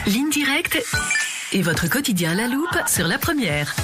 Ligne directe et votre quotidien à la loupe sur La Première.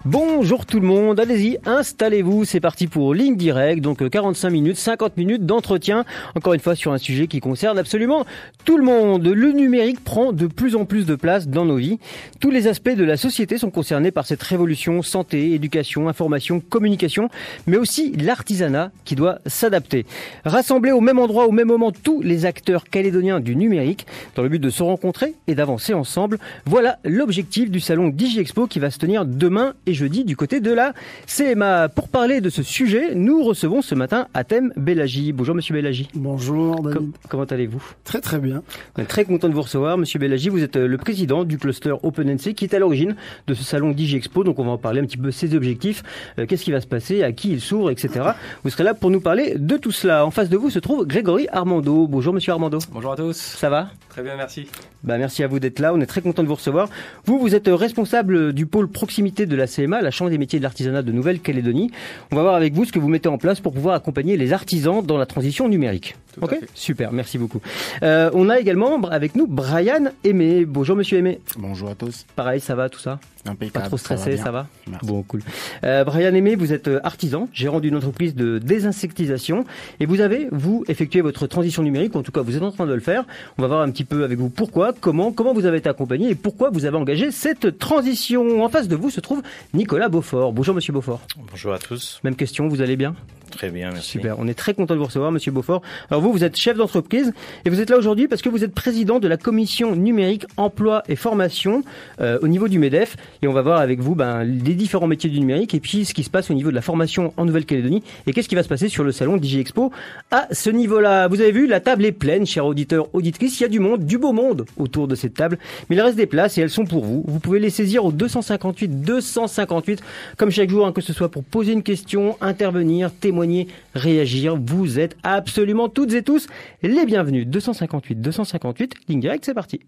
Bonjour tout le monde, allez-y, installez-vous, c'est parti pour Ligne Directe, donc 45 minutes, 50 minutes d'entretien, encore une fois sur un sujet qui concerne absolument tout le monde. Le numérique prend de plus en plus de place dans nos vies. Tous les aspects de la société sont concernés par cette révolution, santé, éducation, information, communication, mais aussi l'artisanat qui doit s'adapter. Rassembler au même endroit, au même moment, tous les acteurs calédoniens du numérique, dans le but de se rencontrer et d'avancer ensemble, voilà l'objectif du salon DigiExpo qui va se tenir demain et jeudi du côté de la CMA. Pour parler de ce sujet, nous recevons ce matin Hatem Bellagi. Bonjour Monsieur Bellagi. Bonjour David. Comment allez-vous ? Très très bien. On est très content de vous recevoir Monsieur Bellagi. Vous êtes le président du cluster OpenNC qui est à l'origine de ce salon DigiExpo. Donc on va en parler un petit peu ses objectifs, qu'est-ce qui va se passer, à qui il s'ouvre, etc. Vous serez là pour nous parler de tout cela. En face de vous se trouve Grégory Armando. Bonjour Monsieur Armando. Bonjour à tous. Ça va ? Très bien, merci. Merci à vous d'être là. On est très content de vous recevoir. Vous êtes responsable du pôle proximité de la CMA, la Chambre des métiers de l'artisanat de Nouvelle-Calédonie. On va voir avec vous ce que vous mettez en place pour pouvoir accompagner les artisans dans la transition numérique. Ok, super, merci beaucoup. On a également avec nous Brian Aimé. Bonjour Monsieur Aimé. Bonjour à tous. Pareil, ça va tout ça ? Impeccable. Pas trop stressé, ça va ? Merci. Bon, cool. Brian Aimé, vous êtes artisan, gérant d'une entreprise de désinsectisation et vous avez, vous, effectué votre transition numérique, en tout cas vous êtes en train de le faire. On va voir un petit peu avec vous pourquoi, comment vous avez été accompagné et pourquoi vous avez engagé cette transition. En face de vous se trouve Nicolas Beaufort. Bonjour Monsieur Beaufort. Bonjour à tous. Même question, vous allez bien ? Très bien, merci. Super, on est très content de vous recevoir, Monsieur Beaufort. Alors vous êtes chef d'entreprise et vous êtes là aujourd'hui parce que vous êtes président de la commission numérique, emploi et formation au niveau du MEDEF. Et on va voir avec vous les différents métiers du numérique et puis ce qui se passe au niveau de la formation en Nouvelle-Calédonie et qu'est-ce qui va se passer sur le salon DigiExpo à ce niveau-là. Vous avez vu, la table est pleine, chers auditeurs, auditrices. Il y a du monde, du beau monde autour de cette table. Mais il reste des places et elles sont pour vous. Vous pouvez les saisir au 258, comme chaque jour, que ce soit pour poser une question, intervenir, témoigner, réagir. Vous êtes absolument toutes et tous les bienvenus. 258, ligne directe, c'est parti.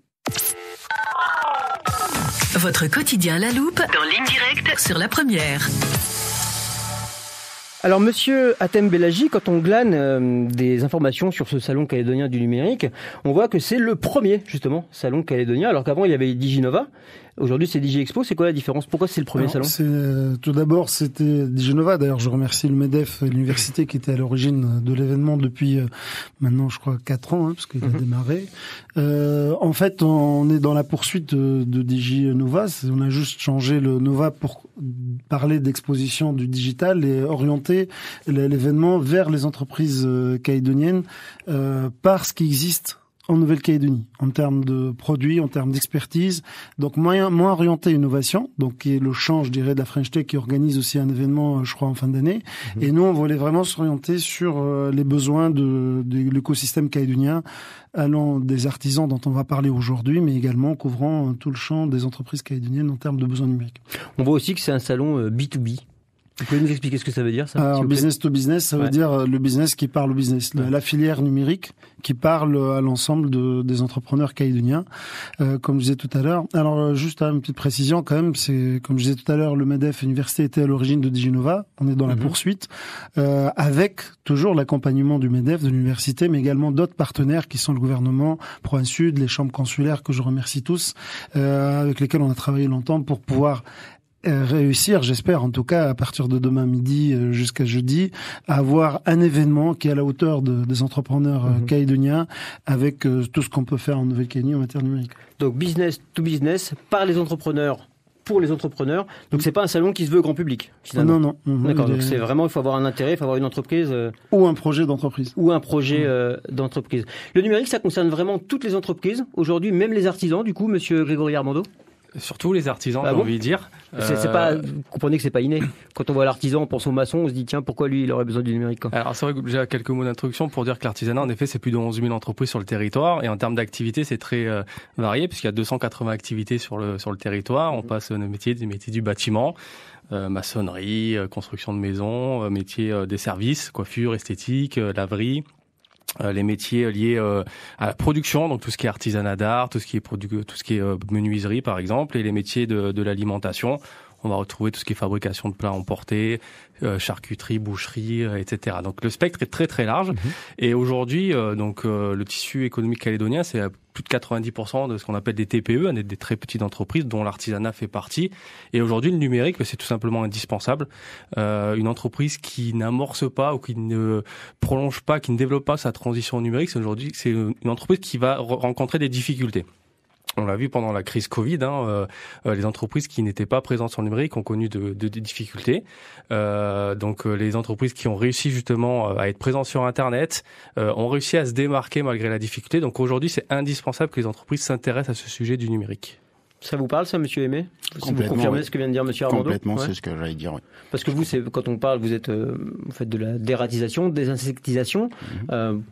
Votre quotidien à la loupe dans Ligne directe sur La Première. Alors Monsieur Hatem Bellagi, quand on glane des informations sur ce salon calédonien du numérique, on voit que c'est le premier justement salon calédonien, alors qu'avant il y avait Diginova. Aujourd'hui, c'est DigiExpo. C'est quoi la différence ? Pourquoi c'est le premier salon ? Tout d'abord, c'était Diginova. D'ailleurs, je remercie le MEDEF et l'université qui était à l'origine de l'événement depuis maintenant, je crois, 4 ans, parce qu'il a démarré. En fait, on est dans la poursuite de Diginova. On a juste changé le Nova pour parler d'exposition du digital et orienter l'événement vers les entreprises calédoniennes par ce qui existe en Nouvelle-Calédonie, en termes de produits, en termes d'expertise, donc moins orienté innovation, donc qui est le champ, je dirais, de la French Tech qui organise aussi un événement, je crois, en fin d'année. Et nous, on voulait vraiment s'orienter sur les besoins de l'écosystème calédonien, allant des artisans dont on va parler aujourd'hui, mais également couvrant tout le champ des entreprises calédoniennes en termes de besoins numériques. On voit aussi que c'est un salon B2B. Vous pouvez nous expliquer ce que ça veut dire, ça ? Alors, business to business, ça veut dire le business qui parle au business. La filière numérique qui parle à l'ensemble des entrepreneurs calédoniens, comme je disais tout à l'heure. Alors, juste une petite précision quand même, c'est, comme je disais tout à l'heure, le MEDEF Université était à l'origine de Diginova. On est dans la poursuite, avec toujours l'accompagnement du MEDEF, de l'université, mais également d'autres partenaires qui sont le gouvernement, Province Sud, les chambres consulaires que je remercie tous, avec lesquels on a travaillé longtemps pour pouvoir réussir, j'espère en tout cas à partir de demain midi jusqu'à jeudi, à avoir un événement qui est à la hauteur des entrepreneurs calédoniens avec tout ce qu'on peut faire en Nouvelle-Calédonie en matière numérique. Donc business to business, par les entrepreneurs, pour les entrepreneurs. Donc c'est pas un salon qui se veut grand public. Non. D'accord. Donc c'est vraiment, il faut avoir un intérêt, il faut avoir une entreprise ou un projet d'entreprise. Ou un projet d'entreprise. Le numérique, ça concerne vraiment toutes les entreprises. Aujourd'hui, même les artisans. Du coup, Monsieur Grégory Armando. Surtout les artisans, j'ai envie de dire. C'est pas, vous comprenez que c'est pas inné. Quand on voit l'artisan, on pense au maçon, on se dit tiens, pourquoi lui il aurait besoin du numérique quoi. Alors c'est vrai que j'ai quelques mots d'introduction pour dire que l'artisanat, en effet, c'est plus de 11 000 entreprises sur le territoire et en termes d'activité, c'est très varié puisqu'il y a 280 activités sur le territoire. On passe des métiers du bâtiment, maçonnerie, construction de maisons, métiers des services, coiffure, esthétique, laverie. Les métiers liés à la production, donc tout ce qui est artisanat d'art, tout ce qui est menuiserie par exemple, et les métiers de l'alimentation. on va retrouver tout ce qui est fabrication de plats emportés, charcuterie, boucherie, etc. Donc le spectre est très très large. Et aujourd'hui, le tissu économique calédonien, c'est plus de 90% de ce qu'on appelle des TPE, des très petites entreprises dont l'artisanat fait partie. Et aujourd'hui, le numérique, c'est tout simplement indispensable. Une entreprise qui n'amorce pas ou qui ne prolonge pas, qui ne développe pas sa transition numérique, c'est une entreprise qui va rencontrer des difficultés. On l'a vu pendant la crise Covid, les entreprises qui n'étaient pas présentes sur le numérique ont connu de difficultés. Les entreprises qui ont réussi justement à être présentes sur Internet ont réussi à se démarquer malgré la difficulté. Donc aujourd'hui, c'est indispensable que les entreprises s'intéressent à ce sujet du numérique. Ça vous parle, ça, monsieur Aimé? Vous confirmez ce que vient de dire monsieur Armando? Complètement, c'est ce que j'allais dire, oui. Parce que vous, quand on parle, vous faites de la dératisation, désinsectisation.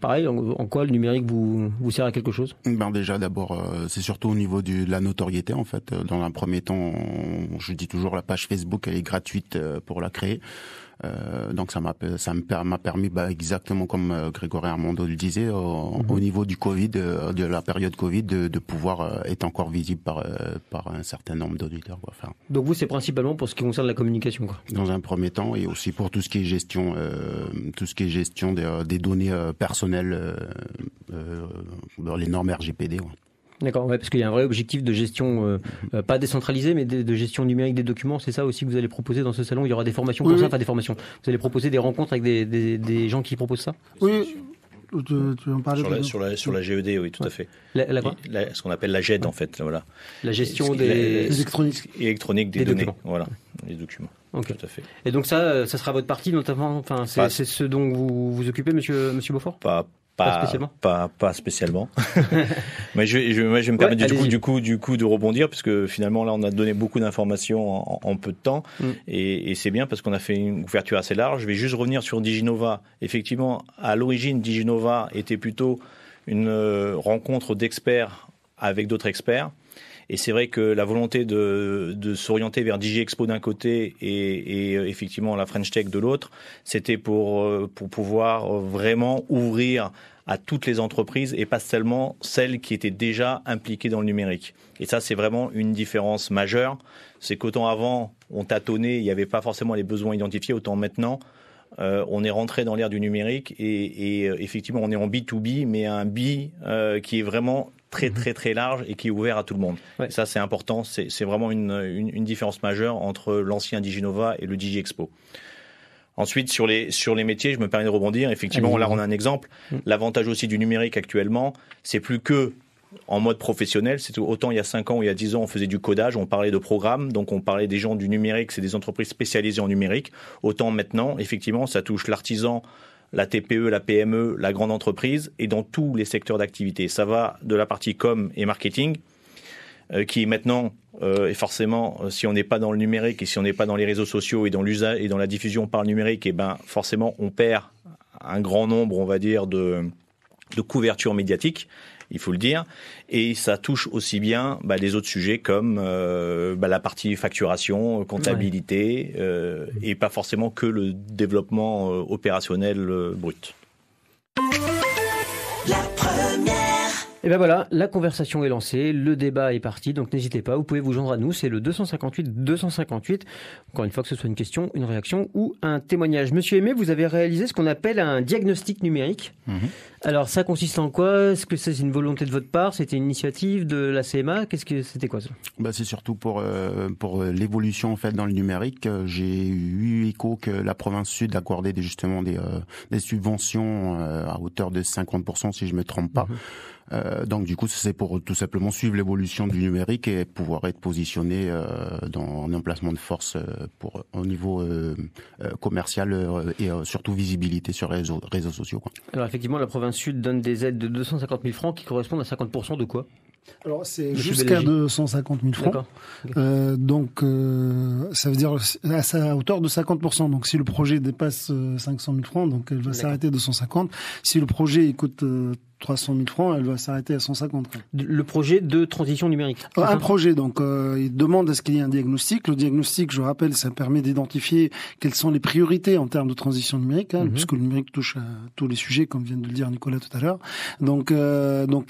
Pareil, en quoi le numérique vous sert à quelque chose? Déjà, d'abord, c'est surtout au niveau de la notoriété, en fait. Dans un premier temps, je dis toujours, la page Facebook, elle est gratuite pour la créer. Donc ça m'a permis, exactement comme Grégory Armando le disait, au niveau du Covid, de la période Covid, de pouvoir être encore visible par un certain nombre d'auditeurs, quoi. Enfin, donc vous, c'est principalement pour ce qui concerne la communication, quoi. Dans un premier temps, et aussi pour tout ce qui est gestion, des données personnelles, les normes RGPD. Ouais. D'accord, parce qu'il y a un vrai objectif de gestion, pas décentralisée, mais de gestion numérique des documents. C'est ça aussi que vous allez proposer dans ce salon. Il y aura des formations pour ça, pas des formations. Vous allez proposer des rencontres avec des gens qui proposent ça? Oui. Tu veux en parler sur la GED, oui, tout à fait. La quoi? Ce qu'on appelle la GED, en fait, voilà. La gestion des électroniques des données, documents. Voilà, les documents. Okay. Tout à fait. Et donc ça sera votre partie, notamment. Enfin, c'est ce dont vous vous occupez, monsieur Beaufort? Pas spécialement. Mais je vais me permettre du coup de rebondir, parce que finalement là on a donné beaucoup d'informations en peu de temps, et c'est bien parce qu'on a fait une ouverture assez large. Je vais juste revenir sur Diginova. Effectivement, à l'origine, Diginova était plutôt une rencontre d'experts avec d'autres experts. Et c'est vrai que la volonté de s'orienter vers DigiExpo d'un côté et effectivement la French Tech de l'autre, c'était pour pouvoir vraiment ouvrir à toutes les entreprises et pas seulement celles qui étaient déjà impliquées dans le numérique. Et ça, c'est vraiment une différence majeure. C'est qu'autant avant, on tâtonnait, il n'y avait pas forcément les besoins identifiés, autant maintenant, on est rentré dans l'ère du numérique et effectivement, on est en B2B, mais un B qui est vraiment très très très large et qui est ouvert à tout le monde. Ouais. Ça, c'est important. C'est vraiment une différence majeure entre l'ancien Diginova et le DigiExpo. Ensuite, sur les métiers, je me permets de rebondir. Effectivement, là, on a un exemple. L'avantage aussi du numérique actuellement, c'est plus que en mode professionnel. C'est autant il y a 5 ans ou il y a 10 ans, on faisait du codage, on parlait de programmes, donc on parlait des gens du numérique, c'est des entreprises spécialisées en numérique. Autant maintenant, effectivement, ça touche l'artisan, la TPE, la PME, la grande entreprise, et dans tous les secteurs d'activité. Ça va de la partie com et marketing, qui est maintenant, et forcément, si on n'est pas dans le numérique et si on n'est pas dans les réseaux sociaux et dans l'usage et dans la diffusion par le numérique, et ben forcément, on perd un grand nombre, on va dire, de couverture médiatique. Il faut le dire, et ça touche aussi bien les autres sujets comme la partie facturation, comptabilité, et pas forcément que le développement opérationnel brut. La première. Et ben voilà, la conversation est lancée, le débat est parti, donc n'hésitez pas, vous pouvez vous joindre à nous, c'est le 258. Encore une fois, que ce soit une question, une réaction ou un témoignage. Monsieur Aimé, vous avez réalisé ce qu'on appelle un diagnostic numérique. Alors ça consiste en quoi? Est-ce que c'est une volonté de votre part? C'était une initiative de la CMA? C'était quoi ça? C'est surtout pour l'évolution en fait dans le numérique. J'ai eu écho que la province sud accordait justement des subventions à hauteur de 50% si je me trompe pas. Donc du coup, c'est pour tout simplement suivre l'évolution du numérique et pouvoir être positionné en emplacement de force au niveau commercial et surtout visibilité sur les réseaux sociaux, quoi. Alors effectivement, la province sud donne des aides de 250 000 francs qui correspondent à 50% de quoi? Alors c'est jusqu'à 250 000 francs. Donc ça veut dire à hauteur de 50%. Donc si le projet dépasse 500 000 francs, donc elle va s'arrêter à 250. Si le projet coûte 300 000 francs, elle va s'arrêter à 150. Le projet de transition numérique. Un projet, donc il demande à ce qu'il y ait un diagnostic. Le diagnostic, je rappelle, ça permet d'identifier quelles sont les priorités en termes de transition numérique, puisque le numérique touche à tous les sujets, comme vient de le dire Nicolas tout à l'heure. Donc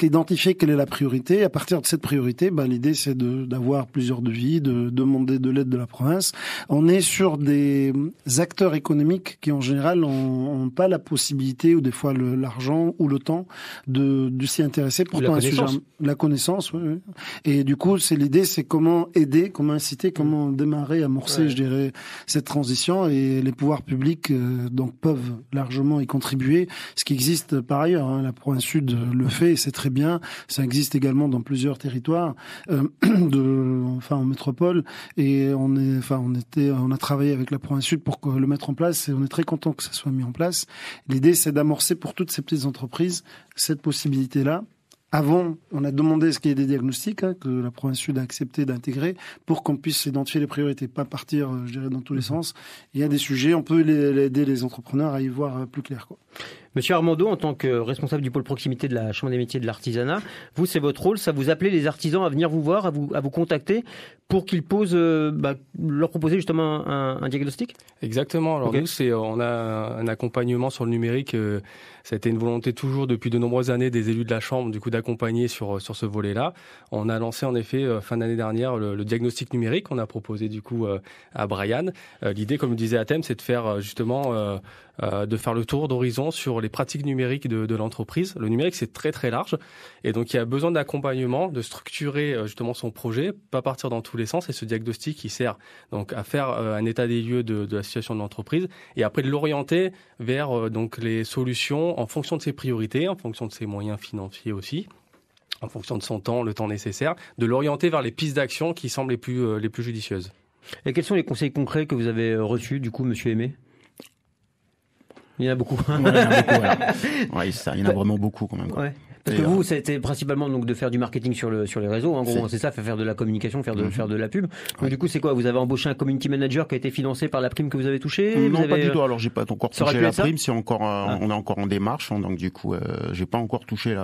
identifier quelle est la priorité. À partir de cette priorité, l'idée c'est d'avoir plusieurs devis, de demander de l'aide de la province. On est sur des acteurs économiques qui en général n'ont pas la possibilité ou des fois l'argent ou le temps de s'y intéresser. Pourtant la connaissance, oui. Et du coup, l'idée, c'est comment aider, comment inciter, comment démarrer, amorcer, je dirais, cette transition. Et les pouvoirs publics donc peuvent largement y contribuer. Ce qui existe par ailleurs, la province Sud le fait, et c'est très bien. Ça existe également dans plusieurs territoires, en métropole. Et on a travaillé avec la province Sud pour le mettre en place. Et on est très content que ça soit mis en place. L'idée, c'est d'amorcer pour toutes ces petites entreprises cette possibilité-là. Avant, on a demandé ce qu'il y ait des diagnostics que la province Sud a accepté d'intégrer pour qu'on puisse identifier les priorités, pas partir, je dirais, dans tous les sens. Il y a des sujets, on peut aider les entrepreneurs à y voir plus clair, quoi. Monsieur Armando, en tant que responsable du pôle proximité de la Chambre des métiers de l'artisanat, vous, c'est votre rôle, ça vous appelez les artisans à venir vous voir, à vous contacter pour qu'ils leur proposer justement un diagnostic ? Exactement. Alors nous, on a un accompagnement sur le numérique. Ça a été une volonté toujours depuis de nombreuses années des élus de la Chambre, du coup, d'accompagner sur ce volet-là. On a lancé en effet fin d'année dernière le diagnostic numérique. On a proposé du coup à Brian. L'idée, comme le disait Atem, c'est de faire justement de faire le tour d'horizon sur les pratiques numériques de l'entreprise. Le numérique, c'est très très large, et donc il y a besoin d'accompagnement, de structurer justement son projet, pas partir dans tous les sens. Et ce diagnostic, il sert donc à faire un état des lieux de la situation de l'entreprise, et après de l'orienter vers donc les solutions en fonction de ses priorités, en fonction de ses moyens financiers aussi, en fonction de son temps, le temps nécessaire, de l'orienter vers les pistes d'action qui semblent les plus judicieuses. Et quels sont les conseils concrets que vous avez reçus, du coup, monsieur Aimé ? Il y en a beaucoup. Ouais, il y en a beaucoup, voilà. Ouais, il y en a vraiment beaucoup quand même. Ouais. Parce que vous, ça a été principalement donc de faire du marketing sur les réseaux. En gros, c'est ça, faire de la communication, faire de la pub. Donc du coup, c'est quoi ? Vous avez embauché un community manager qui a été financé par la prime que vous avez touchée ? Non, pas du tout. Alors, j'ai pas encore touché la prime. C'est encore, on est encore en démarche. Donc du coup, j'ai pas encore touché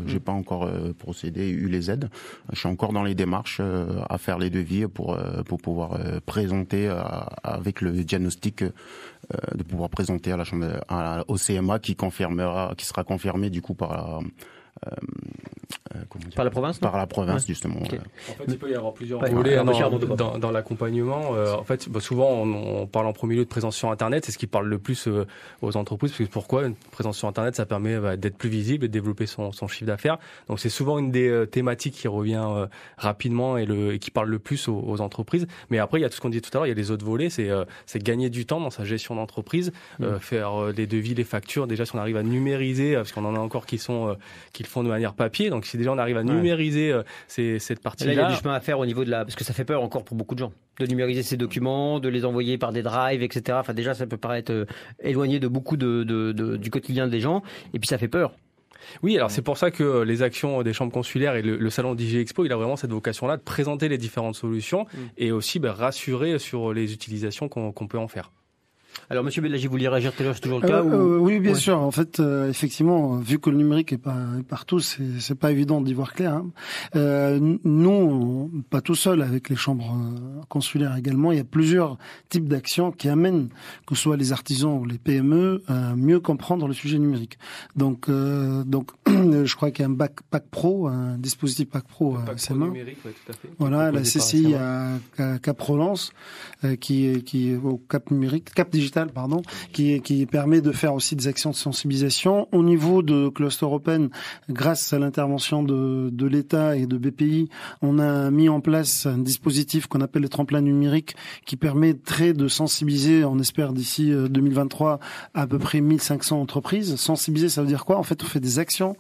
j'ai pas encore procédé, eu les aides. Je suis encore dans les démarches à faire les devis pour pouvoir présenter avec le diagnostic, de pouvoir présenter à la chambre, au CMA qui sera confirmé du coup par par la province, par la province, justement. Okay. En fait, il peut y avoir plusieurs volets dans l'accompagnement. En fait, souvent, on parle en premier lieu de présence sur Internet. C'est ce qui parle le plus aux entreprises. Parce que pourquoi ? Une présence sur Internet, ça permet d'être plus visible et de développer son chiffre d'affaires. Donc, c'est souvent une des thématiques qui revient rapidement et qui parle le plus aux entreprises. Mais après, il y a tout ce qu'on dit tout à l'heure. Il y a les autres volets. C'est gagner du temps dans sa gestion d'entreprise, faire les devis, les factures. Déjà, si on arrive à numériser, parce qu'on en a encore qui le font de manière papier. Donc, si déjà on arrive à numériser cette partie-là. Et là, il y a du chemin à faire au niveau parce que ça fait peur encore pour beaucoup de gens. De numériser ces documents, de les envoyer par des drives, etc. Enfin, déjà, ça peut paraître éloigné de beaucoup du quotidien des gens. Et puis, ça fait peur. Oui, alors c'est pour ça que les actions des chambres consulaires et le salon DigiExpo, il a vraiment cette vocation-là de présenter les différentes solutions et aussi rassurer sur les utilisations qu'on peut en faire. Alors, monsieur Bellagi, vous vouliez réagir tout à l'heure, c'est toujours le cas Oui, bien sûr. En fait, effectivement, vu que le numérique est pas partout, c'est pas évident d'y voir clair. Nous, pas tout seul, avec les chambres consulaires également, il y a plusieurs types d'actions qui amènent, que ce soit les artisans ou les PME, à mieux comprendre le sujet numérique. Donc, je crois qu'il y a un Pack Pro, un dispositif Pack Pro à CMA. Numérique, ouais, tout à fait. Voilà, la CCI à Cap Relance, qui est au Cap numérique, Cap digital, pardon, qui permet de faire aussi des actions de sensibilisation. Au niveau de Cluster Open, grâce à l'intervention de l'État et de BPI, on a mis en place un dispositif qu'on appelle le tremplin numérique qui permettrait de sensibiliser, on espère d'ici 2023, à peu près 1500 entreprises. Sensibiliser, ça veut dire quoi ? En fait, on fait des actions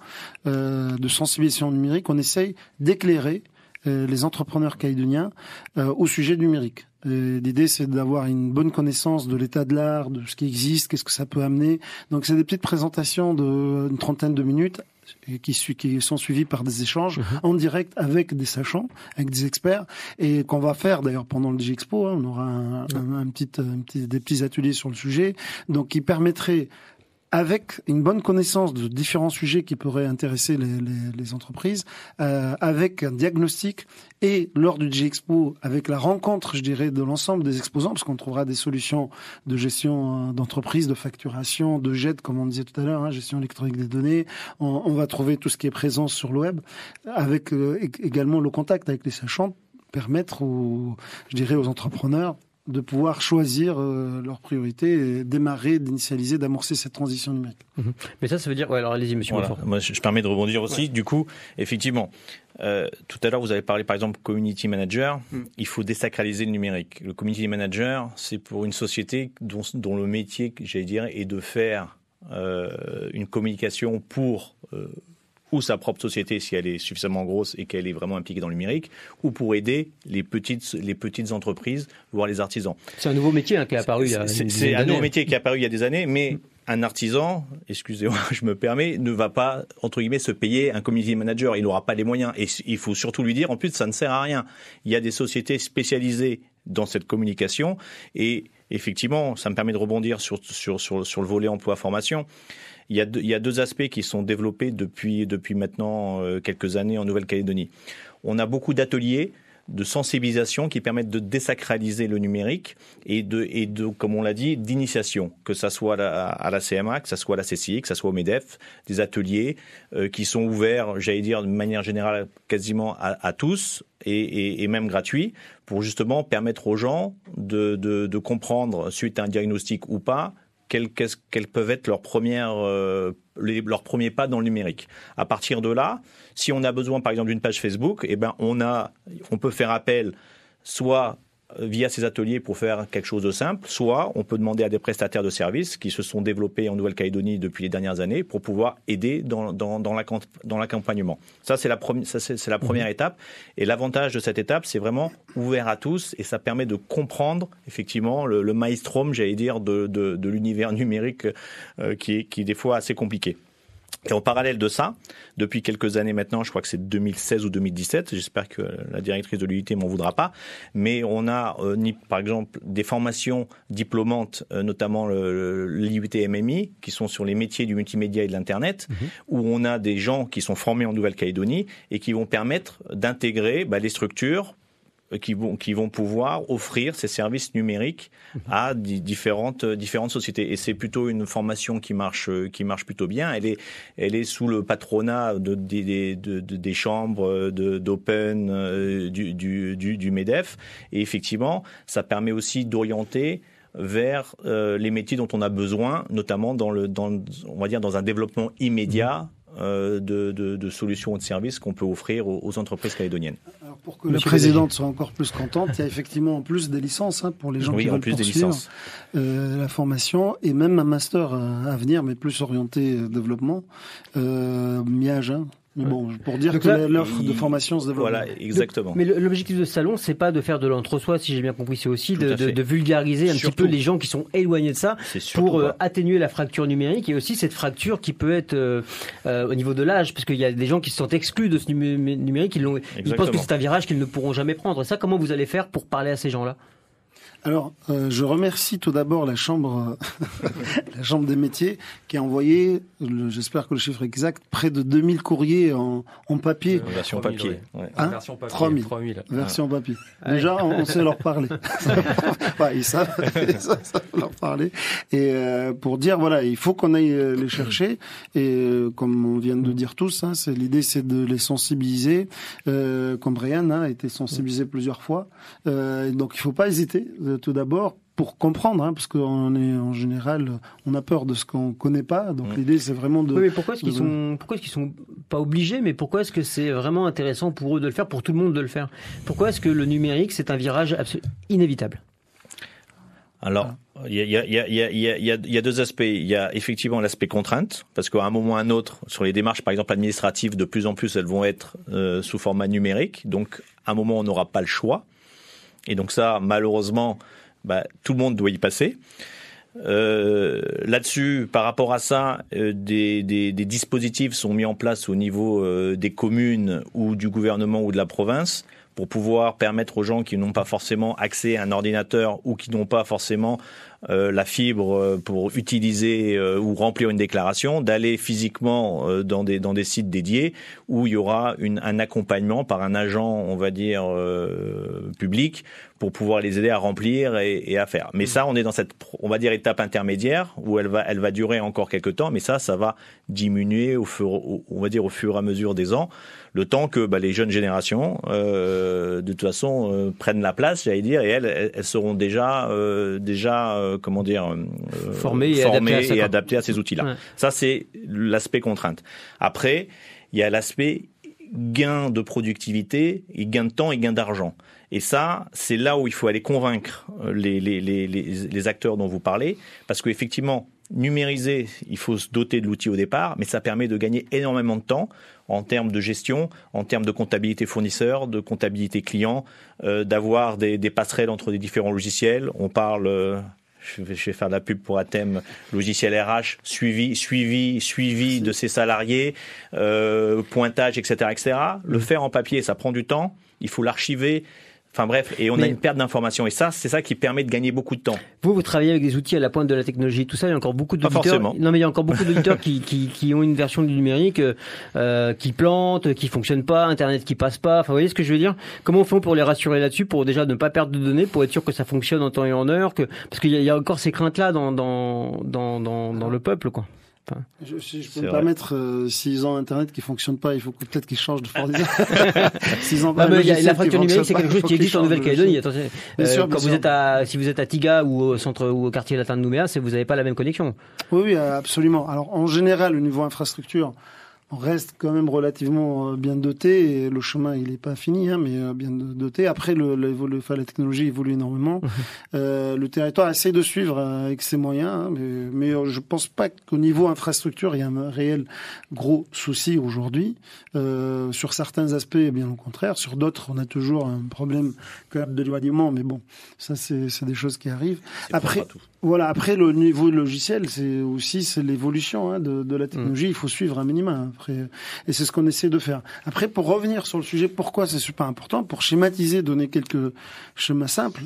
de sensibilisation numérique. On essaye d'éclairer les entrepreneurs calédoniens au sujet numérique. L'idée, c'est d'avoir une bonne connaissance de l'état de l'art, de ce qui existe, qu'est-ce que ça peut amener. Donc, c'est des petites présentations d'une trentaine de minutes qui sont suivis par des échanges en direct avec des sachants, avec des experts, et qu'on va faire d'ailleurs pendant le DigiExpo. On aura des petits ateliers sur le sujet, donc qui permettraient avec une bonne connaissance de différents sujets qui pourraient intéresser les entreprises, avec un diagnostic et lors du DigiExpo, avec la rencontre, je dirais, de l'ensemble des exposants, parce qu'on trouvera des solutions de gestion d'entreprise, de facturation, de GED, comme on disait tout à l'heure, gestion électronique des données. On va trouver tout ce qui est présent sur le web, avec également le contact avec les sachants, permettre aux entrepreneurs de pouvoir choisir leurs priorités et démarrer, d'initialiser, d'amorcer cette transition numérique. Mais ça veut dire... Ouais, alors allez-y, monsieur Montfort. Moi, je permets de rebondir aussi. Ouais. Du coup, effectivement, tout à l'heure, vous avez parlé, par exemple, Community Manager. Il faut désacraliser le numérique. Le Community Manager, c'est pour une société dont le métier, j'allais dire, est de faire une communication pour... ou sa propre société si elle est suffisamment grosse et qu'elle est vraiment impliquée dans le numérique, ou pour aider les petites entreprises, voire les artisans. C'est un nouveau métier qui est apparu il y a C'est un nouveau métier qui est apparu il y a des années, mais un artisan, excusez-moi, je me permets, ne va pas, entre guillemets, se payer un community manager. Il n'aura pas les moyens. Et il faut surtout lui dire, en plus, ça ne sert à rien. Il y a des sociétés spécialisées dans cette communication. Et effectivement, ça me permet de rebondir sur le volet emploi-formation. Il y a deux aspects qui sont développés depuis maintenant quelques années en Nouvelle-Calédonie. On a beaucoup d'ateliers de sensibilisation qui permettent de désacraliser le numérique et de comme on l'a dit, d'initiation, que ça soit à la CMA, que ça soit à la CCI, que ça soit au MEDEF, des ateliers qui sont ouverts, j'allais dire de manière générale, quasiment à tous et même gratuits, pour justement permettre aux gens de comprendre, suite à un diagnostic ou pas, quels peuvent être leurs premiers pas dans le numérique. À partir de là, si on a besoin par exemple d'une page Facebook, on peut faire appel soit via ces ateliers pour faire quelque chose de simple, soit on peut demander à des prestataires de services qui se sont développés en Nouvelle-Calédonie depuis les dernières années pour pouvoir aider dans l'accompagnement. Ça, c'est la première étape. Et l'avantage de cette étape, c'est vraiment ouvert à tous et ça permet de comprendre effectivement le maelstrom, j'allais dire, de l'univers numérique qui est des fois assez compliqué. Et en parallèle de ça, depuis quelques années maintenant, je crois que c'est 2016 ou 2017, j'espère que la directrice de l'UIT m'en voudra pas, mais on a par exemple des formations diplômantes, notamment l'IUT MMI, qui sont sur les métiers du multimédia et de l'Internet, où on a des gens qui sont formés en Nouvelle-Calédonie et qui vont permettre d'intégrer les structures qui vont pouvoir offrir ces services numériques à différentes sociétés. Et c'est plutôt une formation qui marche plutôt bien. Elle est sous le patronat des chambres d'Open du MEDEF. Et effectivement, ça permet aussi d'orienter vers les métiers dont on a besoin, notamment on va dire dans un développement immédiat de solutions ou de services qu'on peut offrir aux entreprises calédoniennes. Alors pour que la présidente soit encore plus contente, il y a effectivement en plus des licences pour les gens qui veulent poursuivre la formation et même un master à venir, mais plus orienté développement, MIAGE. Mais bon, pour dire que l'offre de formation se développe. Voilà, exactement. Mais l'objectif de ce salon, c'est pas de faire de l'entre-soi, si j'ai bien compris, c'est aussi de vulgariser un petit peu les gens qui sont éloignés de ça pour atténuer la fracture numérique et aussi cette fracture qui peut être au niveau de l'âge, parce qu'il y a des gens qui se sentent exclus de ce numérique, ils pensent que c'est un virage qu'ils ne pourront jamais prendre. Et ça, comment vous allez faire pour parler à ces gens-là ? Alors, je remercie tout d'abord la chambre des métiers qui a envoyé, j'espère que le chiffre est exact, près de 2000 courriers en papier. Version papier. Ouais. Version papier. 3000. Version papier. Déjà, on sait leur parler. Ils savent leur parler. Et pour dire, voilà, il faut qu'on aille les chercher. Et comme on vient de dire tous, l'idée, c'est de les sensibiliser. Comme Brian a été sensibilisé plusieurs fois. Donc, il faut pas hésiter. Tout d'abord, pour comprendre, parce qu'on est en général, on a peur de ce qu'on connaît pas. Donc l'idée, c'est vraiment de. Oui, mais pourquoi est-ce qu'ils sont pas obligés, mais pourquoi est-ce que c'est vraiment intéressant pour eux de le faire, pour tout le monde de le faire ? Pourquoi est-ce que le numérique, c'est un virage inévitable ? Alors, il y a deux aspects. Il y a effectivement l'aspect contrainte, parce qu'à un moment ou à un autre, sur les démarches, par exemple administratives, de plus en plus, elles vont être sous format numérique. Donc, à un moment, on n'aura pas le choix. Et donc ça, malheureusement, tout le monde doit y passer. Là-dessus, par rapport à ça, des dispositifs sont mis en place au niveau des communes ou du gouvernement ou de la province pour pouvoir permettre aux gens qui n'ont pas forcément accès à un ordinateur ou qui n'ont pas forcément la fibre pour utiliser ou remplir une déclaration, d'aller physiquement dans des sites dédiés où il y aura un accompagnement par un agent, on va dire, public, pour pouvoir les aider à remplir et à faire. Mais ça, on est dans cette, on va dire, étape intermédiaire où elle va durer encore quelques temps, mais ça va diminuer au fur et à mesure des ans, le temps que les jeunes générations, de toute façon, prennent la place, j'allais dire, et elles seront déjà formées et adaptées à ces outils-là. Ouais. Ça, c'est l'aspect contrainte. Après, il y a l'aspect gain de productivité, et gain de temps et gain d'argent. Et ça, c'est là où il faut aller convaincre les acteurs dont vous parlez, parce qu'effectivement, numériser, il faut se doter de l'outil au départ, mais ça permet de gagner énormément de temps en termes de gestion, en termes de comptabilité fournisseur, de comptabilité client, d'avoir des passerelles entre les différents logiciels. On parle... Je vais faire de la pub pour un thème logiciel RH, suivi de ses salariés, pointage, etc. Le faire en papier, ça prend du temps. Il faut l'archiver. Enfin bref, et on a une perte d'informations. Et ça, c'est ça qui permet de gagner beaucoup de temps. Vous travaillez avec des outils à la pointe de la technologie. Tout ça, il y a encore beaucoup d'auditeurs. Pas forcément. Non, mais il y a encore beaucoup d'auditeurs qui ont une version du numérique, qui plante, qui fonctionne pas, Internet qui passe pas. Enfin, vous voyez ce que je veux dire? Comment on fait pour les rassurer là-dessus, pour déjà ne pas perdre de données, pour être sûr que ça fonctionne en temps et en heure, parce qu'il y a encore ces craintes-là dans le peuple, quoi. Enfin, si je peux me permettre, s'ils ont Internet qui fonctionne pas, il faut peut-être qu'ils changent de fournisseur. S'ils ont pas la fracture numérique, c'est quelque chose qui existe en Nouvelle-Calédonie. Attention, si vous êtes à Tiga ou au centre ou au quartier latin de Nouméa, vous n'avez pas la même connexion. Oui, absolument. Alors, en général, au niveau infrastructure, on reste quand même relativement bien doté, et le chemin il est pas fini, mais bien doté. Après, la technologie évolue énormément. Le territoire essaie de suivre avec ses moyens, mais je pense pas qu'au niveau infrastructure il y a un réel gros souci aujourd'hui. Sur certains aspects, bien au contraire. Sur d'autres, on a toujours un problème de l'éloignement, mais bon, ça c'est des choses qui arrivent. Après, après le niveau logiciel, c'est l'évolution de la technologie. Il faut suivre un minimum. Et c'est ce qu'on essaie de faire. Après, pour revenir sur le sujet, pourquoi c'est super important, pour schématiser, donner quelques schémas simples,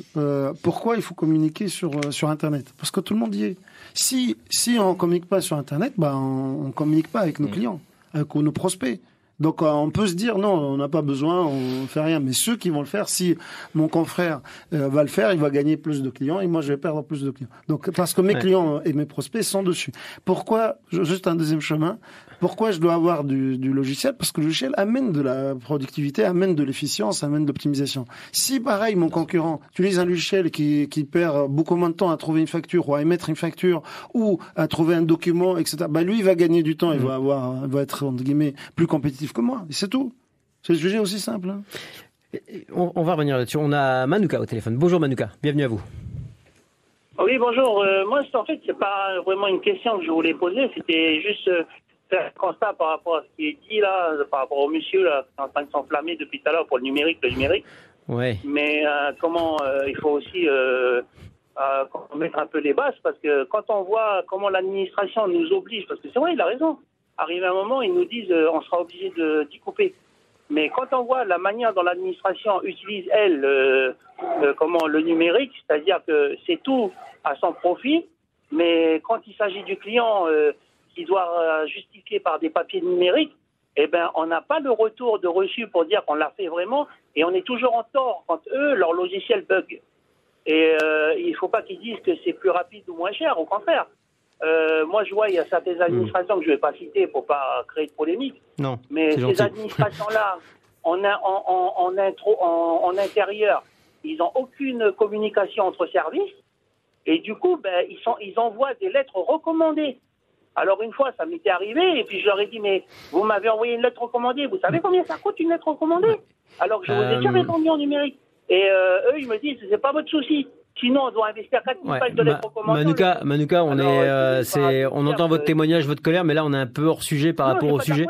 pourquoi il faut communiquer sur Internet? Parce que tout le monde y est. Si on communique pas sur Internet, on communique pas avec nos clients, avec nos prospects. Donc on peut se dire non, on n'a pas besoin, on fait rien. Mais ceux qui vont le faire, si mon confrère va le faire, il va gagner plus de clients et moi je vais perdre plus de clients. Donc parce que mes clients et mes prospects sont dessus. Pourquoi, juste un deuxième chemin, pourquoi je dois avoir du logiciel? Parce que le logiciel amène de la productivité, amène de l'efficience, amène de l'optimisation. Si pareil mon concurrent utilise un logiciel qui perd beaucoup moins de temps à trouver une facture ou à émettre une facture ou à trouver un document, etc. Lui il va gagner du temps, il va être entre guillemets plus compétitif que moi, et c'est tout. C'est le sujet aussi simple. On va revenir là-dessus. On a Manouka au téléphone. Bonjour Manouka, bienvenue à vous. Oui, bonjour. Moi, en fait, c'est pas vraiment une question que je voulais poser, c'était juste faire un constat par rapport à ce qui est dit là, par rapport au monsieur là, qui est en train de s'enflammer depuis tout à l'heure pour le numérique. Ouais. Mais il faut aussi mettre un peu les bases, parce que quand on voit comment l'administration nous oblige, parce que c'est vrai, il a raison. Arrivé un moment, ils nous disent on sera obligé d'y couper. Mais quand on voit la manière dont l'administration utilise, le numérique, c'est-à-dire que c'est tout à son profit, mais quand il s'agit du client qui doit justifier par des papiers numériques, on n'a pas le retour de reçu pour dire qu'on l'a fait vraiment, et on est toujours en tort quand eux, leur logiciel bug. Et il ne faut pas qu'ils disent que c'est plus rapide ou moins cher, au contraire. Moi, je vois, il y a certaines administrations que je ne vais pas citer pour pas créer de polémique. Non, mais ces administrations-là, en intérieur, ils n'ont aucune communication entre services. Et du coup, ils envoient des lettres recommandées. Alors, une fois, ça m'était arrivé, et puis je leur ai dit, mais vous m'avez envoyé une lettre recommandée. Vous savez combien ça coûte une lettre recommandée? Alors que je vous ai déjà répondu en numérique. Et eux, ils me disent, c'est pas votre souci. Sinon, on doit investir 4 000 pages de lettres recommandées. Manouka, on entend votre témoignage, votre colère, mais là, on est un peu hors sujet par rapport au sujet.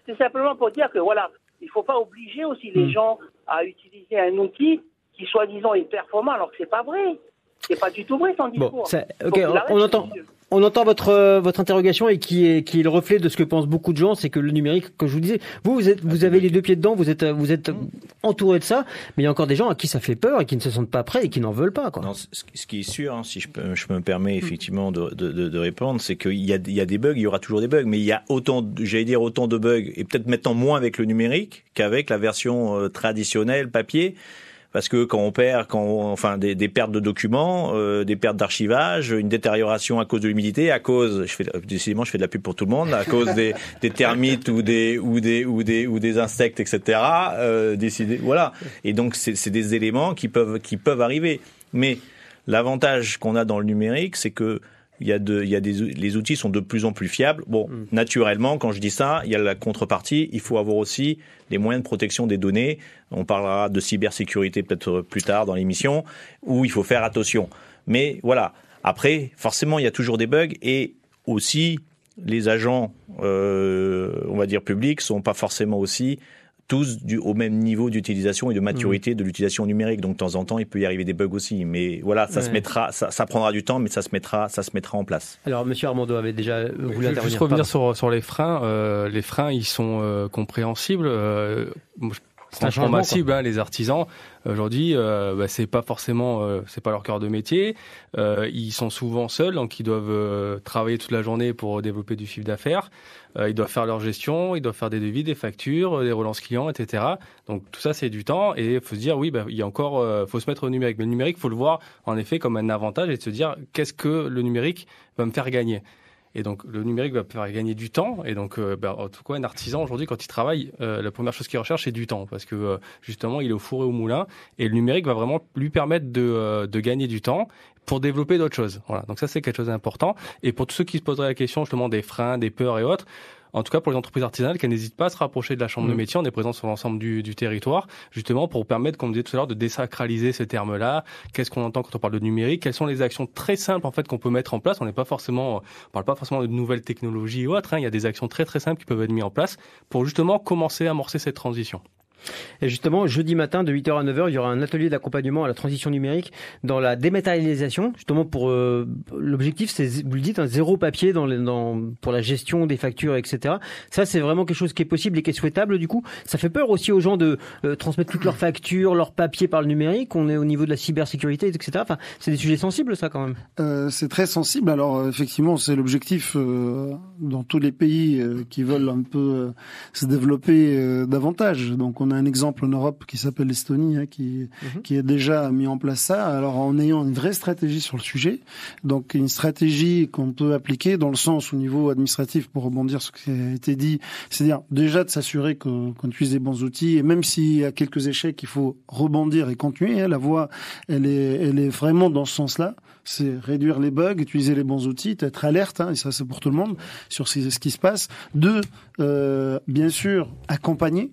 C'est simplement pour dire que voilà, il faut pas obliger aussi les gens à utiliser un outil qui, soi-disant, est performant, alors que c'est pas vrai. C'est pas du tout vrai son discours. Bon, On entend votre interrogation et qui est le reflet de ce que pensent beaucoup de gens, c'est que le numérique, comme je vous disais, vous avez les deux pieds dedans, vous êtes entouré de ça, mais il y a encore des gens à qui ça fait peur et qui ne se sentent pas prêts et qui n'en veulent pas, quoi. Non, ce qui est sûr, si je me permets effectivement de répondre, c'est qu'il y a des bugs, il y aura toujours des bugs, mais il y a autant de bugs, et peut-être maintenant moins avec le numérique qu'avec la version traditionnelle papier. Parce que quand on perd, des pertes de documents, des pertes d'archivage, une détérioration à cause de l'humidité, décidément je fais de la pub pour tout le monde, à cause des termites ou des insectes, etc. Voilà. Et donc c'est des éléments qui peuvent arriver. Mais l'avantage qu'on a dans le numérique, c'est que les outils sont de plus en plus fiables. Bon, naturellement, quand je dis ça, il y a la contrepartie. Il faut avoir aussi les moyens de protection des données. On parlera de cybersécurité peut-être plus tard dans l'émission, où il faut faire attention. Mais voilà. Après, forcément, il y a toujours des bugs et aussi les agents, on va dire publics, sont pas forcément aussi tous au même niveau d'utilisation et de maturité de l'utilisation numérique. Donc, de temps en temps, il peut y arriver des bugs aussi. Mais voilà, ça prendra du temps, mais ça se mettra en place. Alors, Monsieur Armando avait déjà voulu intervenir. Juste revenir sur les freins. Les freins, ils sont compréhensibles. Franchement, ma cible, les artisans, aujourd'hui, c'est pas forcément, c'est pas leur cœur de métier. Ils sont souvent seuls, donc ils doivent travailler toute la journée pour développer du chiffre d'affaires. Ils doivent faire leur gestion, ils doivent faire des devis, des factures, des relances clients, etc. Donc tout ça, c'est du temps, et il faut se dire, il y a encore, faut se mettre au numérique. Mais le numérique, faut le voir en effet comme un avantage et de se dire, qu'est-ce que le numérique va me faire gagner? Et donc, le numérique va faire gagner du temps. Et donc, en tout cas, un artisan, aujourd'hui, quand il travaille, la première chose qu'il recherche, c'est du temps. Parce que, justement, il est au four et au moulin. Et le numérique va vraiment lui permettre de gagner du temps pour développer d'autres choses. Voilà. Donc ça, c'est quelque chose d'important. Et pour tous ceux qui se poseraient la question, justement, des freins, des peurs et autres, en tout cas pour les entreprises artisanales, qu'elles n'hésitent pas à se rapprocher de la chambre de métier. On est présent sur l'ensemble du territoire, justement pour permettre, comme on disait tout à l'heure, de désacraliser ce terme-là. Qu'est-ce qu'on entend quand on parle de numérique? Quelles sont les actions très simples en fait qu'on peut mettre en place? On parle pas forcément de nouvelles technologies ou autres. Il y a des actions très très simples qui peuvent être mises en place pour justement commencer à amorcer cette transition. Et justement, jeudi matin, de 8h à 9h, il y aura un atelier d'accompagnement à la transition numérique dans la dématérialisation. Justement, pour l'objectif, c'est, vous le dites, zéro papier pour la gestion des factures, etc. Ça, c'est vraiment quelque chose qui est possible et qui est souhaitable. Du coup, ça fait peur aussi aux gens de transmettre toutes leurs factures, leurs papiers par le numérique. On est au niveau de la cybersécurité, etc. Enfin, c'est des sujets sensibles, ça, quand même. C'est très sensible. Alors, effectivement, c'est l'objectif dans tous les pays qui veulent un peu se développer davantage. Donc, on a un exemple en Europe qui s'appelle l'Estonie, qui a déjà mis en place ça. Alors en ayant une vraie stratégie sur le sujet, donc une stratégie qu'on peut appliquer dans le sens au niveau administratif, pour rebondir sur ce qui a été dit, c'est-à-dire déjà de s'assurer qu'on utilise les bons outils, et même s'il y a quelques échecs, il faut rebondir et continuer. La voie, elle est vraiment dans ce sens-là. C'est réduire les bugs, utiliser les bons outils, être alerte, et ça c'est pour tout le monde, sur ce qui se passe. Deux, bien sûr, accompagner.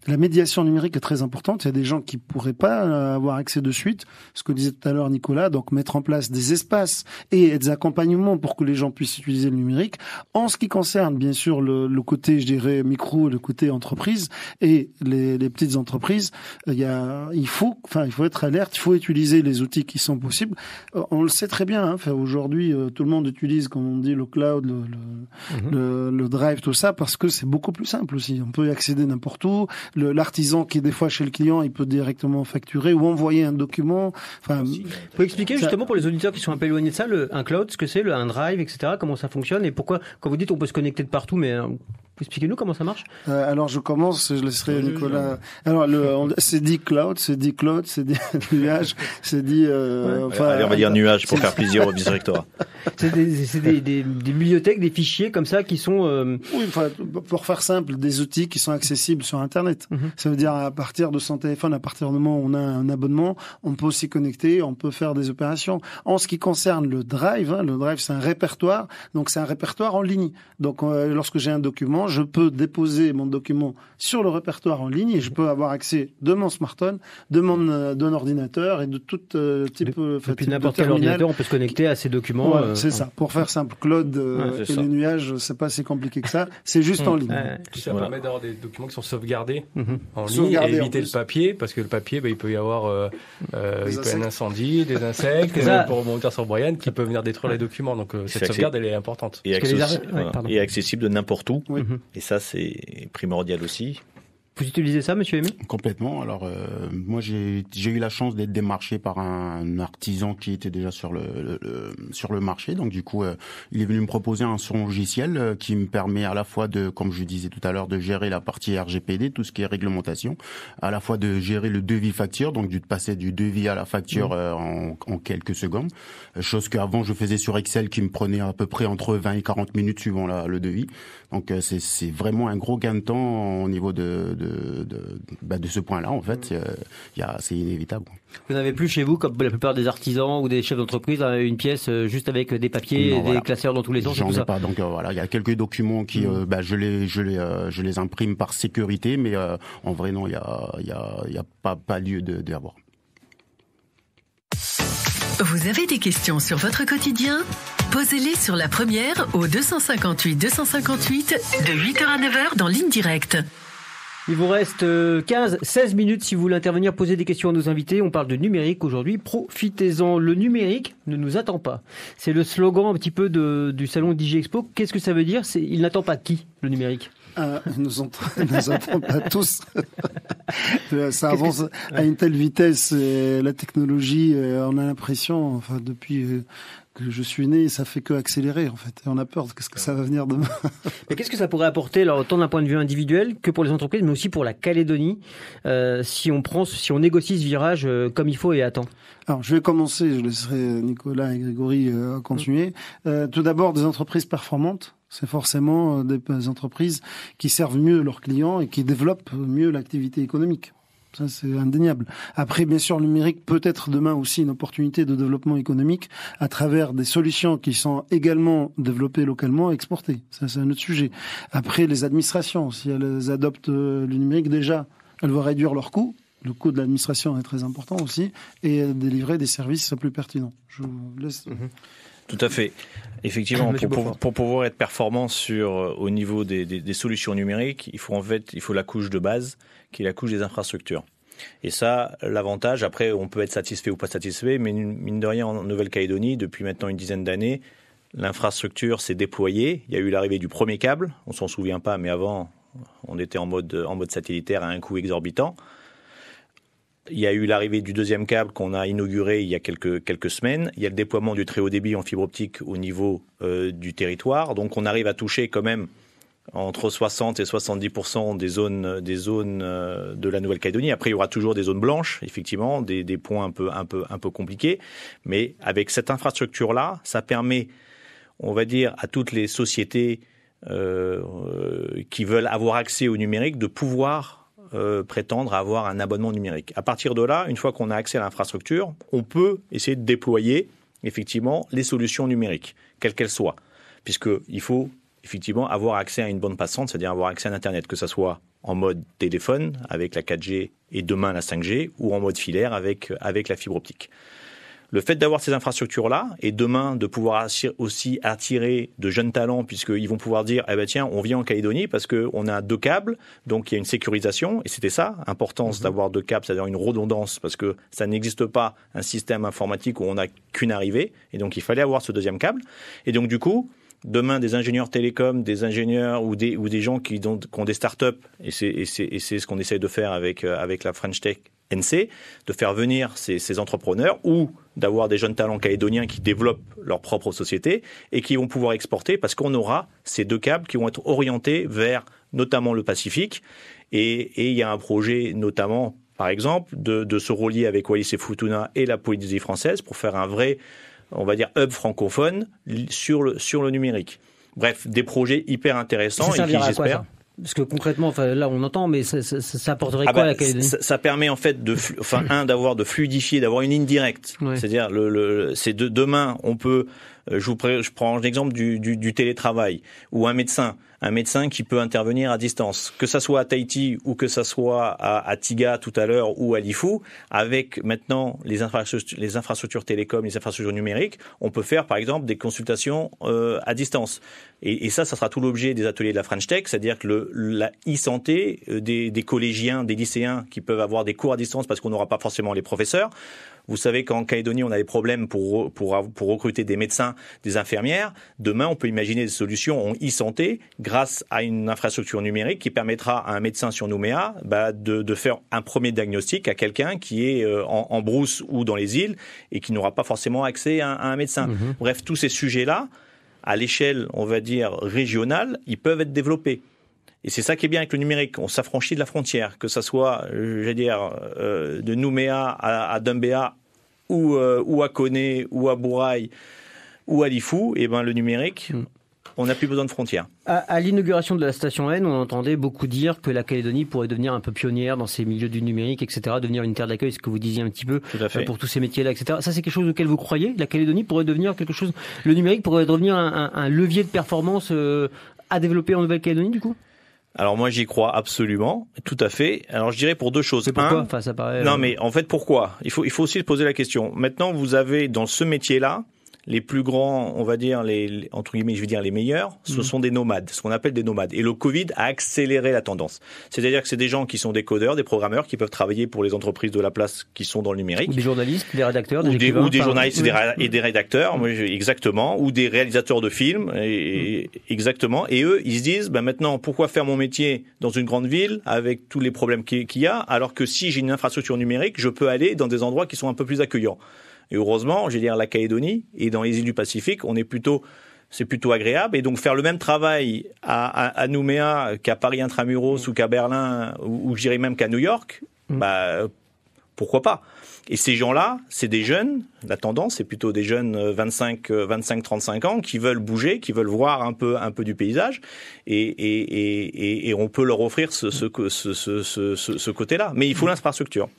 La médiation numérique est très importante. Il y a des gens qui pourraient pas avoir accès de suite. Ce que disait tout à l'heure Nicolas, donc mettre en place des espaces et des accompagnements pour que les gens puissent utiliser le numérique. En ce qui concerne, bien sûr, le côté, je dirais, micro, le côté entreprise et les petites entreprises, il faut être alerte, il faut utiliser les outils qui sont possibles. On le sait très bien, aujourd'hui, tout le monde utilise, comme on dit, le cloud, le drive, tout ça, parce que c'est beaucoup plus simple aussi. On peut y accéder n'importe où. L'artisan qui est des fois chez le client, il peut directement facturer ou envoyer un document. Enfin, vous pouvez expliquer justement pour les auditeurs qui sont un peu éloignés de ça, un cloud, ce que c'est, un drive, etc., comment ça fonctionne et pourquoi, quand vous dites on peut se connecter de partout, mais expliquez-nous comment ça marche. Alors je commence, je laisserai Nicolas. Alors c'est dit cloud, c'est dit nuage, c'est dit. Allez, on va dire nuage pour faire plaisir au vice-rectorat. C'est des bibliothèques, des fichiers comme ça qui sont. Oui, pour faire simple, des outils qui sont accessibles sur Internet. Ça veut dire à partir de son téléphone, à partir du moment où on a un abonnement, on peut s'y connecter, on peut faire des opérations. En ce qui concerne le drive c'est un répertoire, donc c'est un répertoire en ligne. Donc lorsque j'ai un document, je peux déposer mon document sur le répertoire en ligne et je peux avoir accès de mon smartphone, d'un ordinateur et de tout type depuis n'importe quel ordinateur, on peut se connecter à ces documents. Voilà. C'est ça. Pour faire simple, Claude et les nuages, c'est pas si compliqué que ça. C'est juste en ligne. Ça permet d'avoir des documents qui sont sauvegardés en ligne et éviter le papier, parce que le papier, il peut y avoir un incendie, des insectes, pour rebondir sur Brian, qui peuvent venir détruire les documents. Donc cette sauvegarde, elle est importante. Et accessible de n'importe où. Oui. Et ça, c'est primordial aussi. Vous utilisez ça, monsieur Aimé ? Complètement. Alors, moi, j'ai eu la chance d'être démarché par un artisan qui était déjà sur le marché. Donc, du coup, il est venu me proposer son logiciel qui me permet à la fois de, comme je disais tout à l'heure, de gérer la partie RGPD, tout ce qui est réglementation, à la fois de gérer le devis facture, donc de passer du devis à la facture en quelques secondes. Chose qu'avant, je faisais sur Excel qui me prenait à peu près entre 20 et 40 minutes suivant le devis. Donc, c'est vraiment un gros gain de temps au niveau de ce point-là, en fait, c'est inévitable. Vous n'avez plus chez vous, comme la plupart des artisans ou des chefs d'entreprise, une pièce juste avec des papiers, des classeurs dans tous les sens. J'en ai pas. Donc voilà, il y a quelques documents qui, je les imprime par sécurité, mais en vrai non, il y a pas lieu de avoir. Vous avez des questions sur votre quotidien ? Posez-les sur la première au 258 258 de 8h à 9h dans Ligne Directe. Il vous reste 16 minutes si vous voulez intervenir, poser des questions à nos invités. On parle de numérique aujourd'hui, profitez-en. Le numérique ne nous attend pas. C'est le slogan un petit peu du salon DigiExpo. Qu'est-ce que ça veut dire ? Il n'attend pas qui, le numérique ? Il nous attend pas tous. Ça avance à une telle vitesse, la technologie, on a l'impression, enfin depuis que je suis né, ça fait que accélérer en fait. Et on a peur de ce que ça va venir demain. Mais qu'est-ce que ça pourrait apporter, alors, autant d'un point de vue individuel que pour les entreprises, mais aussi pour la Calédonie, si on négocie ce virage comme il faut et à temps? Alors, je vais commencer, je laisserai Nicolas et Grégory continuer. Tout d'abord, des entreprises performantes. C'est forcément des entreprises qui servent mieux leurs clients et qui développent mieux l'activité économique. Ça, c'est indéniable. Après, bien sûr, le numérique peut être demain aussi une opportunité de développement économique à travers des solutions qui sont également développées localement et exportées. Ça, c'est un autre sujet. Après, les administrations, si elles adoptent le numérique, déjà, elles vont réduire leurs coûts. Le coût de l'administration est très important aussi et délivrer des services plus pertinents. Je vous laisse... Tout à fait. Effectivement, pour pouvoir être performant au niveau des solutions numériques, il faut la couche de base, qui est la couche des infrastructures. Et ça, l'avantage, après, on peut être satisfait ou pas satisfait, mais mine de rien, en Nouvelle-Calédonie, depuis maintenant une dizaine d'années, l'infrastructure s'est déployée. Il y a eu l'arrivée du premier câble, on s'en souvient pas, mais avant, on était en mode satellitaire à un coût exorbitant. Il y a eu l'arrivée du deuxième câble qu'on a inauguré il y a quelques semaines. Il y a le déploiement du très haut débit en fibre optique au niveau du territoire. Donc on arrive à toucher quand même entre 60 et 70% des zones de la Nouvelle-Calédonie. Après, il y aura toujours des zones blanches, effectivement, des points un peu compliqués. Mais avec cette infrastructure-là, ça permet, on va dire, à toutes les sociétés qui veulent avoir accès au numérique de pouvoir prétendre à avoir un abonnement numérique. À partir de là, une fois qu'on a accès à l'infrastructure, on peut essayer de déployer effectivement les solutions numériques, quelles qu'elles soient, puisqu'il faut effectivement avoir accès à une bande passante, c'est-à-dire avoir accès à Internet, que ce soit en mode téléphone avec la 4G et demain la 5G, ou en mode filaire avec la fibre optique. Le fait d'avoir ces infrastructures-là et demain de pouvoir aussi attirer de jeunes talents puisqu'ils vont pouvoir dire eh ben tiens, on vient en Calédonie parce qu'on a 2 câbles, donc il y a une sécurisation et c'était ça, importance d'avoir 2 câbles, c'est-à-dire une redondance parce que ça n'existe pas un système informatique où on n'a qu'une arrivée et donc il fallait avoir ce deuxième câble et donc du coup demain des ingénieurs télécoms, des ingénieurs ou des gens qui ont des startups et c'est ce qu'on essaie de faire avec la French Tech NC, de faire venir ces entrepreneurs ou d'avoir des jeunes talents calédoniens qui développent leur propre société et qui vont pouvoir exporter parce qu'on aura ces 2 câbles qui vont être orientés vers notamment le Pacifique et il y a un projet notamment par exemple de se relier avec Wallis et Futuna et la Polynésie française pour faire un vrai, on va dire, hub francophone sur le numérique. Bref, des projets hyper intéressants et qui j'espère... Parce que concrètement, enfin, là on entend, mais ça apporterait quoi à la Calédonie ? Ça permet en fait d'avoir de fluidifier, d'avoir une ligne directe. Ouais. C'est-à-dire demain on peut Je prends l'exemple du télétravail, ou un médecin qui peut intervenir à distance, que ça soit à Tahiti ou que ça soit à Tiga tout à l'heure ou à Lifou, avec maintenant les infrastructures télécom, les infrastructures numériques, on peut faire par exemple des consultations à distance. Et ça sera tout l'objet des ateliers de la French Tech, c'est-à-dire que la e-santé des collégiens, des lycéens qui peuvent avoir des cours à distance parce qu'on n'aura pas forcément les professeurs. Vous savez qu'en Calédonie, on a des problèmes pour recruter des médecins, des infirmières. Demain, on peut imaginer des solutions en e-santé grâce à une infrastructure numérique qui permettra à un médecin sur Nouméa de faire un premier diagnostic à quelqu'un qui est en brousse ou dans les îles et qui n'aura pas forcément accès à un médecin. Bref, tous ces sujets-là, à l'échelle, on va dire, régionale, ils peuvent être développés. Et c'est ça qui est bien avec le numérique. On s'affranchit de la frontière, que ça soit, de Nouméa à Doumbéa ou à Koné ou à Bourail ou à Lifou. Et le numérique, on n'a plus besoin de frontières. À l'inauguration de la station N, on entendait beaucoup dire que la Calédonie pourrait devenir un peu pionnière dans ces milieux du numérique, etc., devenir une terre d'accueil, ce que vous disiez un petit peu, pour tous ces métiers-là, etc. Ça, c'est quelque chose auquel vous croyez? La Calédonie pourrait devenir quelque chose, le numérique pourrait devenir un levier de performance à développer en Nouvelle-Calédonie, du coup? Alors moi j'y crois absolument, tout à fait. Alors je dirais pour deux choses. C'est pourquoi ça paraît... Non mais en fait pourquoi ? Il faut aussi se poser la question. Maintenant vous avez dans ce métier-là, les plus grands, on va dire, entre guillemets, je vais dire les meilleurs, ce sont des nomades, ce qu'on appelle des nomades. Et le Covid a accéléré la tendance. C'est-à-dire que c'est des gens qui sont des codeurs, des programmeurs, qui peuvent travailler pour les entreprises de la place qui sont dans le numérique. Ou des journalistes, des rédacteurs, ou des journalistes et des rédacteurs, exactement, ou des réalisateurs de films, exactement. Et eux, ils se disent, maintenant, pourquoi faire mon métier dans une grande ville avec tous les problèmes qu'il y a, alors que si j'ai une infrastructure numérique, je peux aller dans des endroits qui sont un peu plus accueillants. Et heureusement, je veux dire, la Calédonie et dans les îles du Pacifique, c'est plutôt agréable. Et donc, faire le même travail à Nouméa qu'à Paris Intramuros ou qu'à Berlin ou je dirais même qu'à New York, pourquoi pas? Et ces gens-là, c'est des jeunes. La tendance, c'est plutôt des jeunes 25-35 ans qui veulent bouger, qui veulent voir un peu du paysage. Et on peut leur offrir ce côté-là. Mais il faut l'infrastructure.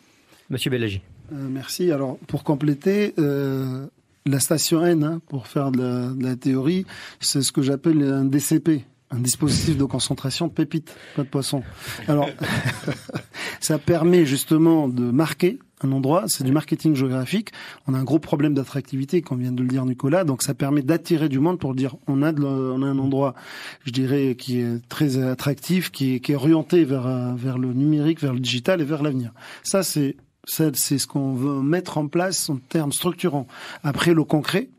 Monsieur Bellagi. Merci. Alors, pour compléter, la station N, pour faire de la théorie, c'est ce que j'appelle un DCP, un dispositif de concentration de pépites, pas de poisson. Alors, ça permet justement de marquer un endroit, c'est du marketing géographique. On a un gros problème d'attractivité, comme vient de le dire Nicolas, donc ça permet d'attirer du monde pour dire on a un endroit, je dirais, qui est très attractif, qui est orienté vers le numérique, vers le digital et vers l'avenir. Ça, c'est ce qu'on veut mettre en place en termes structurants. Après, le concret,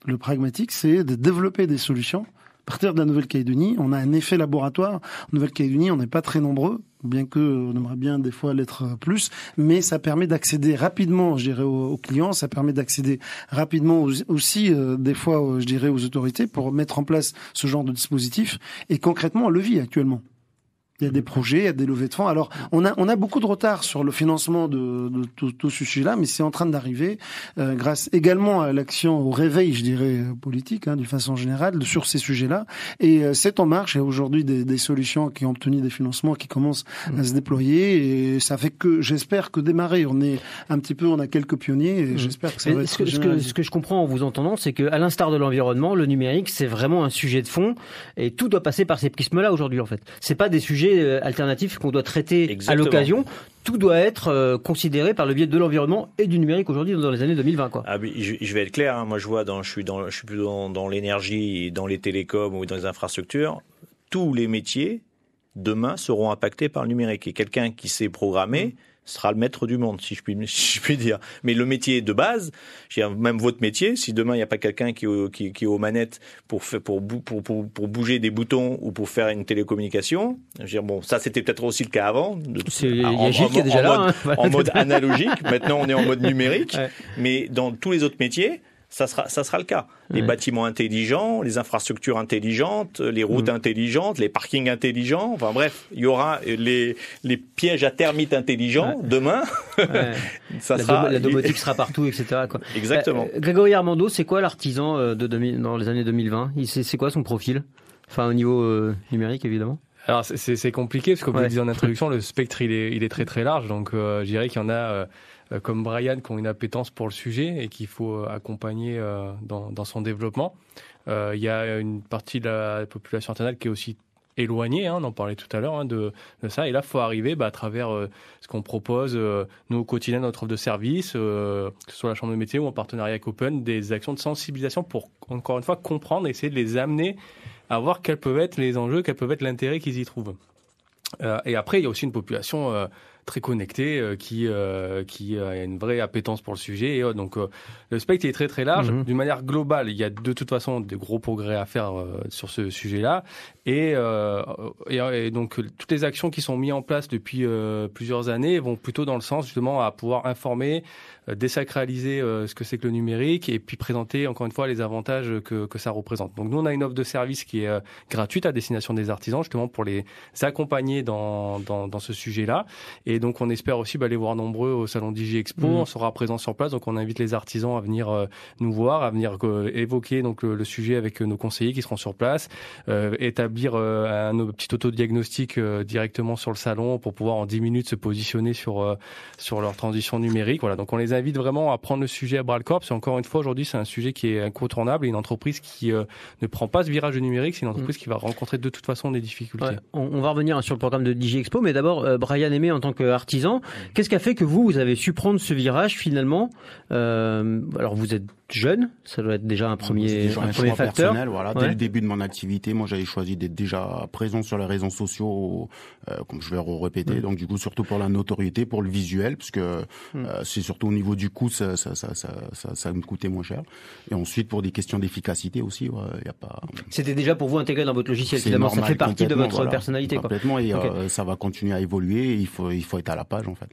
le pragmatique, c'est de développer des solutions. À partir de la Nouvelle-Calédonie, on a un effet laboratoire. En Nouvelle-Calédonie, on n'est pas très nombreux, bien que on aimerait bien des fois l'être plus, mais ça permet d'accéder rapidement, je dirais, aux clients, ça permet d'accéder rapidement aussi, des fois, je dirais, aux autorités pour mettre en place ce genre de dispositif. Et concrètement, on le vit actuellement. Il y a des projets, il y a des levées de fonds. Alors, on a beaucoup de retard sur le financement de tout ce sujet-là, mais c'est en train d'arriver grâce également à l'action, au réveil, je dirais, politique, d'une façon générale, sur ces sujets-là. Et c'est en marche. Il y a aujourd'hui des solutions qui ont obtenu des financements qui commencent à se déployer. Et ça fait que, j'espère que démarrer, on a quelques pionniers et j'espère que ça va être ce que je comprends en vous entendant, c'est que, à l'instar de l'environnement, le numérique, c'est vraiment un sujet de fond et tout doit passer par ces prismes-là aujourd'hui, en fait. C'est pas des sujets alternatifs qu'on doit traiter à l'occasion. Tout doit être considéré par le biais de l'environnement et du numérique aujourd'hui dans les années 2020, quoi. Ah oui, je vais être clair. Moi, je vois je suis plus dans l'énergie, dans les télécoms ou dans les infrastructures. Tous les métiers demain seront impactés par le numérique. Et quelqu'un qui sait programmer sera le maître du monde, si je puis dire. Mais le métier de base, même votre métier, si demain il n'y a pas quelqu'un qui est aux manettes pour bouger des boutons ou pour faire une télécommunication, ça c'était peut-être aussi le cas avant. En mode analogique. Maintenant on est en mode numérique. Ouais. Mais dans tous les autres métiers, ça sera le cas. Les bâtiments intelligents, les infrastructures intelligentes, les routes intelligentes, les parkings intelligents. Enfin bref, il y aura les pièges à termites intelligents demain. La domotique sera partout, etc., quoi. Exactement. Grégory Armando, c'est quoi l'artisan dans les années 2020 ? C'est quoi son profil ? Enfin, au niveau numérique, évidemment. Alors c'est compliqué parce que comme je le disais en introduction, le spectre il est très très large. Donc je dirais qu'il y en a comme Brian qui ont une appétence pour le sujet et qu'il faut accompagner dans son développement. Il y a une partie de la population internationale qui est aussi éloignée, on en parlait tout à l'heure, de ça. Et là, il faut arriver à travers ce qu'on propose, nous au quotidien, notre offre de service, que ce soit la Chambre de métier ou en partenariat avec Open, des actions de sensibilisation pour, encore une fois, comprendre, essayer de les amener à voir quels peuvent être les enjeux, quel peut être l'intérêt qu'ils y trouvent. Et après, il y a aussi une population très connectée qui a une vraie appétence pour le sujet. Et donc, le spectre est très très large. D'une manière globale, il y a de toute façon des gros progrès à faire sur ce sujet-là. Et donc, toutes les actions qui sont mises en place depuis plusieurs années vont plutôt dans le sens justement à pouvoir informer, désacraliser ce que c'est que le numérique et puis présenter encore une fois les avantages que ça représente. Donc nous on a une offre de service qui est gratuite à destination des artisans justement pour les accompagner dans ce sujet-là. Et donc on espère aussi les voir nombreux au salon DigiExpo. On sera présent sur place, donc on invite les artisans à venir nous voir, à venir évoquer donc le sujet avec nos conseillers qui seront sur place, établir un petit autodiagnostic directement sur le salon pour pouvoir en 10 minutes se positionner sur leur transition numérique. Voilà, donc on les invite vraiment à prendre le sujet à bras-le-corps, parce qu'encore une fois, aujourd'hui, c'est un sujet qui est incontournable et une entreprise qui ne prend pas ce virage du numérique, c'est une entreprise qui va rencontrer de toute façon des difficultés. Ouais, on va revenir sur le programme de DigiExpo, mais d'abord, Brian Aimé, en tant qu'artisan, qu'est-ce qui a fait que vous avez su prendre ce virage finalement alors vous êtes jeune, ça doit être déjà un premier facteur. Personnel, voilà. Dès le début de mon activité, moi j'avais choisi d'être déjà présent sur les réseaux sociaux, comme je vais répéter. Donc du coup, surtout pour la notoriété, pour le visuel, parce que c'est surtout au niveau du coût, ça me coûtait moins cher. Et ensuite pour des questions d'efficacité aussi, y a pas. C'était déjà pour vous intégré dans votre logiciel. Finalement, ça fait partie de votre personnalité. Complètement. Et ça va continuer à évoluer. Et il faut être à la page en fait.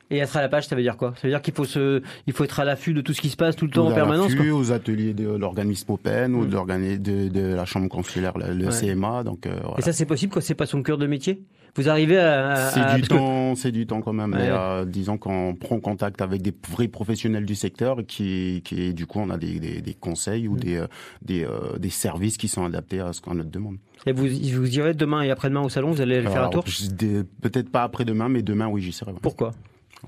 Et être à la page, ça veut dire quoi? Ça veut dire qu'il faut être à l'affût de tout ce qui se passe tout le temps en permanence, quoi. Aux ateliers de l'organisme Open ou de la chambre consulaire, le CMA. Donc, voilà. Et ça, c'est possible quand c'est pas son cœur de métier? Vous arrivez c'est du temps quand même. Ouais. Mais, disons qu'on prend contact avec des vrais professionnels du secteur qui du coup, on a des conseils ou des services qui sont adaptés à notre demande. Et vous irez demain et après-demain au salon, vous allez faire un tour? Peut-être pas après-demain, mais demain, oui, j'y serai. Ouais. Pourquoi?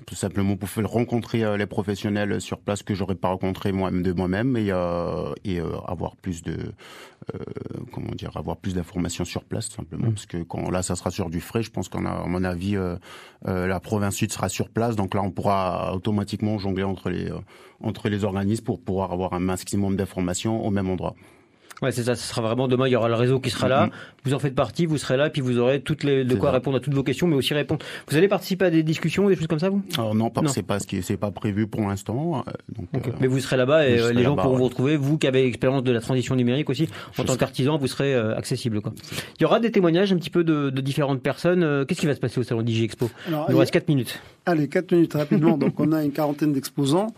Tout simplement pour faire rencontrer les professionnels sur place que j'aurais pas rencontré moi-même et avoir plus avoir plus d'informations sur place tout simplement, parce que là ça sera sur du frais, je pense à mon avis la province sud sera sur place, donc là on pourra automatiquement jongler entre les organismes pour pouvoir avoir un maximum d'informations au même endroit. Ouais, c'est ça. Ce sera vraiment demain. Il y aura le réseau qui sera là. Vous en faites partie. Vous serez là, puis vous aurez de quoi répondre à toutes vos questions, mais aussi répondre. Vous allez participer à des discussions, des choses comme ça, vous? Alors non, c'est pas prévu pour l'instant. Donc, mais vous serez là-bas et les gens pourront vous retrouver. Vous qui avez l'expérience de la transition numérique aussi, en tant qu'artisan, vous serez accessible, quoi. Il y aura des témoignages un petit peu de différentes personnes. Qu'est-ce qui va se passer au salon DigiExpo? Il nous reste 4 minutes. Allez, 4 minutes rapidement. Donc on a une quarantaine d'exposants,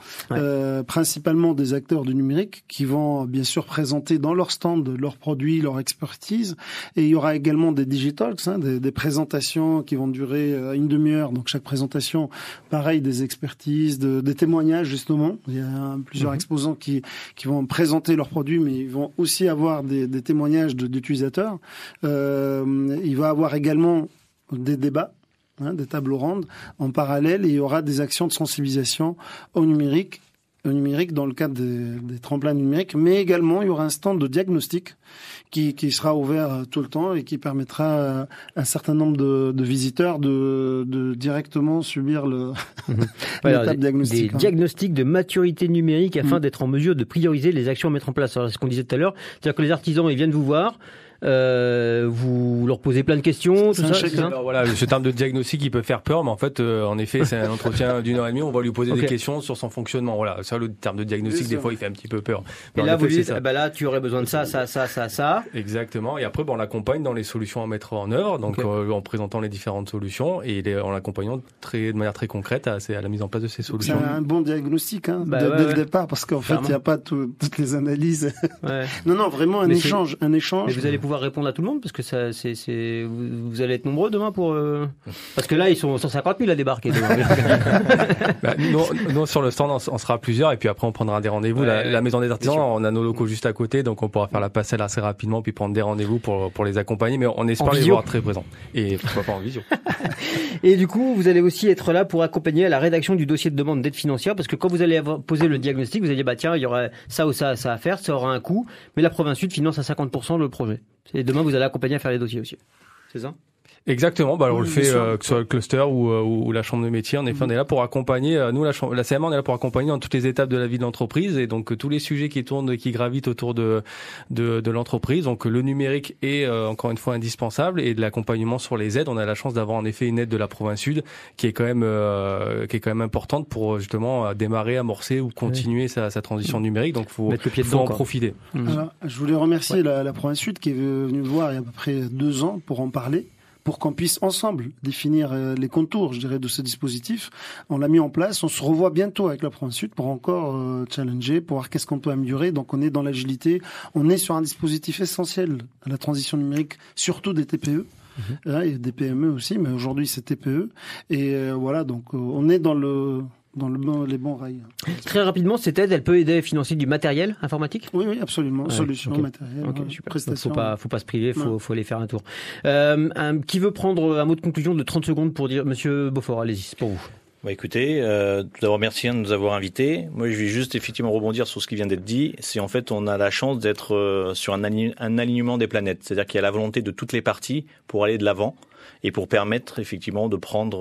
principalement des acteurs du numérique qui vont bien sûr présenter dans leur stand leurs produits, leur expertise. Et il y aura également des digitalks, des présentations qui vont durer une demi-heure. Donc chaque présentation, pareil, des expertises, des témoignages justement. Il y a plusieurs exposants qui vont présenter leurs produits, mais ils vont aussi avoir des témoignages d'utilisateurs. Il va y avoir également des débats, des tables rondes en parallèle, et il y aura des actions de sensibilisation au numérique dans le cadre des tremplins numériques, mais également il y aura un stand de diagnostic qui sera ouvert tout le temps et qui permettra à un certain nombre de visiteurs de directement subir l'étape diagnostique. Des diagnostics de maturité numérique afin d'être en mesure de prioriser les actions à mettre en place. Alors, ce qu'on disait tout à l'heure, c'est-à-dire que les artisans, ils viennent vous voir, vous leur posez plein de questions, tout ça. Alors voilà, ce terme de diagnostic, il peut faire peur, mais en fait, en effet, c'est un entretien d'1h30. On va lui poser des questions sur son fonctionnement. Voilà, ça, le terme de diagnostic, des fois, il fait un petit peu peur. Mais là, vous dites, là, tu aurais besoin de ça. Exactement. Et après, on l'accompagne dans les solutions à mettre en œuvre, donc en présentant les différentes solutions et en l'accompagnant de manière très concrète à la mise en place de ces solutions. C'est un bon diagnostic, dès le départ, parce qu'en fait, il n'y a pas toutes les analyses. Non, vraiment un échange. Mais vous allez pouvoir pouvoir répondre à tout le monde parce que vous allez être nombreux demain pour parce que là ils sont 150 000 à débarquer demain. Nous sur le stand on sera plusieurs et puis après on prendra des rendez-vous. La maison des artisans, on a nos locaux juste à côté, donc on pourra faire la passerelle assez rapidement puis prendre des rendez-vous pour les accompagner, mais on espère les voir très présents et pourquoi pas en visio. Et du coup vous allez aussi être là pour accompagner à la rédaction du dossier de demande d'aide financière parce que quand vous allez avoir posé le diagnostic, vous allez dire bah tiens il y aurait ça ou ça à faire, ça aura un coût, mais la Province Sud finance à 50% le projet. Et demain vous allez accompagner à faire les dossiers aussi. C'est ça? Exactement, alors on le fait que ce soit le cluster ou la chambre de métier. En effet, on est là pour accompagner, nous la CMA, on est là pour accompagner dans toutes les étapes de la vie de l'entreprise et donc tous les sujets qui gravitent autour de l'entreprise. Donc le numérique est encore une fois indispensable et de l'accompagnement sur les aides. On a la chance d'avoir en effet une aide de la Province Sud qui est quand même importante pour justement démarrer, amorcer ou continuer sa transition numérique. Donc faut en profiter. Alors, je voulais remercier la Province Sud qui est venue me voir il y a à peu près 2 ans pour en parler, pour qu'on puisse ensemble définir les contours, je dirais, de ce dispositif. On l'a mis en place, on se revoit bientôt avec la Province Sud pour encore challenger, pour voir qu'est-ce qu'on peut améliorer. Donc on est dans l'agilité, on est sur un dispositif essentiel à la transition numérique, surtout des TPE. Et des PME aussi, mais aujourd'hui c'est TPE. Et voilà, donc on est dans les bons rails. Très rapidement, cette aide, elle peut aider à financer du matériel informatique? Oui, absolument. Solutions, matériel, prestations. Faut pas se priver, faut aller faire un tour. Qui veut prendre un mot de conclusion de 30 secondes pour dire, Monsieur Beaufort, allez-y, c'est pour vous. Bah écoutez, tout d'abord merci de nous avoir invités. Moi je vais juste effectivement rebondir sur ce qui vient d'être dit. C'est en fait on a la chance d'être sur un alignement des planètes. C'est-à-dire qu'il y a la volonté de toutes les parties pour aller de l'avant et pour permettre effectivement de prendre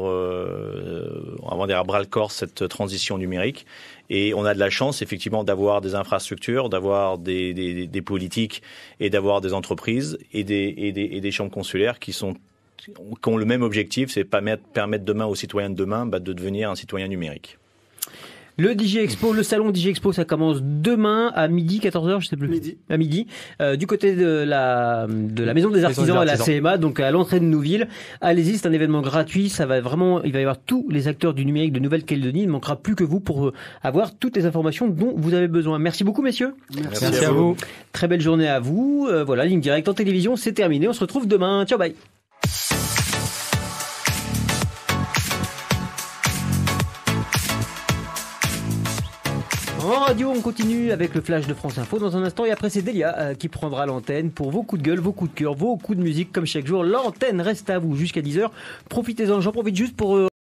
avant à bras le corps cette transition numérique. Et on a de la chance effectivement d'avoir des infrastructures, d'avoir des politiques et d'avoir des entreprises et des chambres consulaires qui ont le même objectif, c'est permettre demain aux citoyens de demain de devenir un citoyen numérique. Le salon DigiExpo, ça commence demain à midi, 14h, je sais plus. À midi. Du côté de la Maison des Artisans à la CMA, donc à l'entrée de Nouville. Allez-y, c'est un événement gratuit. Il va y avoir tous les acteurs du numérique de Nouvelle-Calédonie. Il ne manquera plus que vous pour avoir toutes les informations dont vous avez besoin. Merci beaucoup, messieurs. Merci à vous. Très belle journée à vous. Voilà, Ligne Directe en télévision, c'est terminé. On se retrouve demain. Ciao, bye. En radio, on continue avec le flash de France Info dans un instant et après c'est Delia qui prendra l'antenne pour vos coups de gueule, vos coups de cœur, vos coups de musique comme chaque jour. L'antenne reste à vous jusqu'à 10h. Profitez-en, j'en profite juste pour